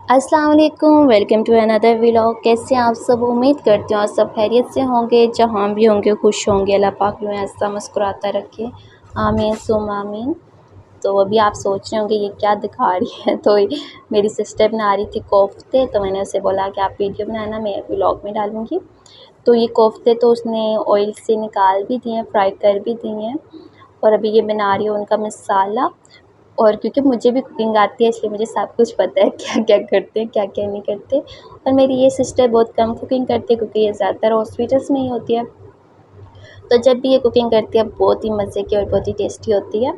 अस्सलाम वालेकुम, welcome to another vlog. कैसे हैं आप सब? उम्मीद करती हूँ आप सब खैरियत से होंगे, जहाँ भी होंगे खुश होंगे। अल्लाह पाक में ऐसा मुस्कुराता रखे, आमीन सुम आमीन। तो अभी आप सोच रहे होंगे ये क्या दिखा रही है। तो मेरी सिस्टर बना रही थी कोफ्ते, तो मैंने उसे बोला कि आप वीडियो बनाना, मैं व्लॉग में डालूँगी। तो ये कोफ्ते तो उसने ऑयल से निकाल भी दिए हैं, फ्राई कर भी दिए हैं, और अभी ये बना रही है उनका मसाला। और क्योंकि मुझे भी कुकिंग आती है, इसलिए मुझे सब कुछ पता है क्या क्या करते हैं, क्या क्या नहीं करते। और मेरी ये सिस्टर बहुत कम कुकिंग करती है, क्योंकि ये ज़्यादातर हॉस्पिटल्स में ही होती है। तो जब भी ये कुकिंग करती है बहुत ही मज़े की और बहुत ही टेस्टी होती है।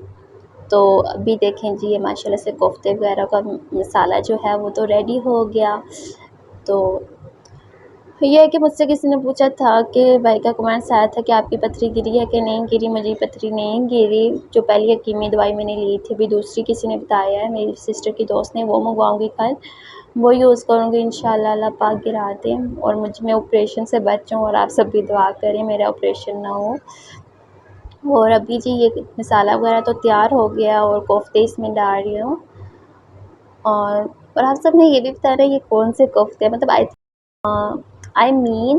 तो अभी देखें जी, ये माशाल्लाह से कोफ्ते वगैरह का मसाला जो है वो तो रेडी हो गया। तो ये है कि मुझसे किसी ने पूछा था कि भाई का कमेंट्स आया था कि आपकी पथरी गिरी है कि नहीं गिरी। मेरी पथरी नहीं गिरी। जो पहली हकीमी दवाई मैंने ली थी, अभी दूसरी किसी ने बताया है, मेरी सिस्टर की दोस्त ने, वो मंगवाऊंगी कल, वो यूज़ करूँगी इंशाल्लाह। अल्लाह पाक गिरा दें और मैं ऑपरेशन से बचूँ, और आप सब भी दुआ करें मेरा ऑपरेशन ना हो। और अभी जी ये मसाला वगैरह तो तैयार हो गया और कोफ्ते इसमें डाल रही हूँ। और आप सब ने ये भी बताया ये कौन से कोफ्ते हैं, मतलब आई मीन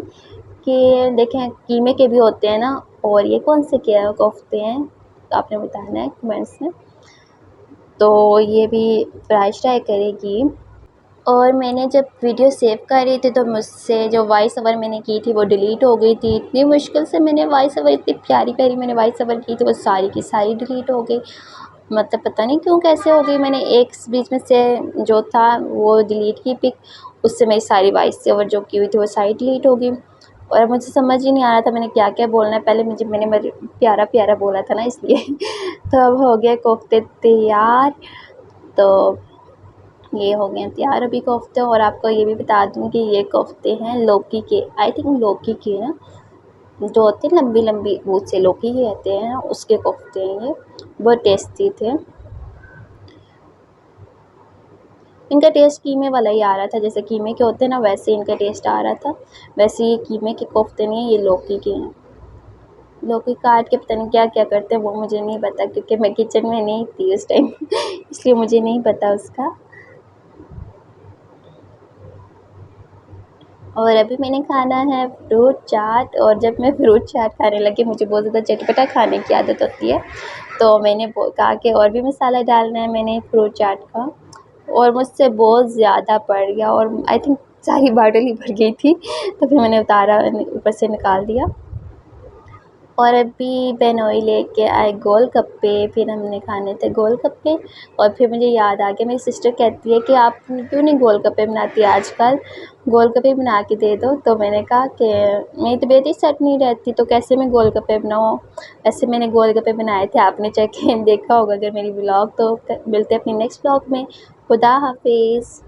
कि देखें कीमे के भी होते हैं ना, और ये कौन से क्या कोफ्ते हैं, तो आपने बताना है कमेंट्स में। तो ये भी प्राइस ट्राई करेगी। और मैंने जब वीडियो सेव कर रही थी तो मुझसे जो वॉइस ओवर मैंने की थी वो डिलीट हो गई थी। इतनी मुश्किल से मैंने वॉइस ओवर, इतनी प्यारी प्यारी मैंने वॉइस ओवर की थी, वो सारी की सारी डिलीट हो गई। मतलब पता नहीं क्यों, कैसे हो गई। मैंने एक बीच में से जो था वो डिलीट की पिक, उससे मेरी सारी वॉइस ओवर जो की हुई थी वो सारी डिलीट हो गई। और मुझे समझ ही नहीं आ रहा था मैंने क्या क्या बोलना है। पहले मैंने प्यारा प्यारा बोला था ना, इसलिए। तो अब हो गया कोफ्ते तैयार। तो ये हो गए तैयार अभी कोफ्ते। और आपको ये भी बता दूं कि ये कोफ्ते हैं लौकी के, आई थिंक लौकी के ना, जो होते हैं लंबी लंबी, वो से लौकी ही कहते हैं, उसके कोफ्ते हैं ये। बहुत टेस्टी थे। इनका टेस्ट कीमे वाला ही आ रहा था, जैसे कीमे के होते हैं ना वैसे इनका टेस्ट आ रहा था। वैसे ये कीमे के कोफ्ते नहीं है, ये लौकी के हैं। लौकी काट के पता नहीं क्या क्या करते हैं वो मुझे नहीं पता, क्योंकि मैं किचन में नहीं थी उस टाइम। इसलिए मुझे नहीं पता उसका। और अभी मैंने खाना है फ्रूट चाट। और जब मैं फ्रूट चाट खाने लगी, मुझे बहुत ज़्यादा चटपटा खाने की आदत होती है, तो मैंने कहा कि और भी मसाला डालना है मैंने फ्रूट चाट का, और मुझसे बहुत ज़्यादा पड़ गया, और आई थिंक सारी बॉटल ही भर गई थी। तो फिर मैंने उतारा, ऊपर से निकाल दिया। और अभी बेनोई लेके आए गोलगप्पे, फिर हमने खाने थे गोलगप्पे। और फिर मुझे याद आ गया, मेरी सिस्टर कहती है कि आप क्यों नहीं गोलगप्पे बनाती आजकल, गोलगप्पे बना के दे दो। तो मैंने कहा कि मेरी तबीयत ही सेट नहीं रहती, तो कैसे मैं गोलगप्पे बनाऊँ। ऐसे मैंने गोलगप्पे बनाए थे, आपने चेक देखा होगा अगर मेरी व्लॉग। तो मिलते हैं अपनी नेक्स्ट व्लॉग में। खुदा हाफिज़।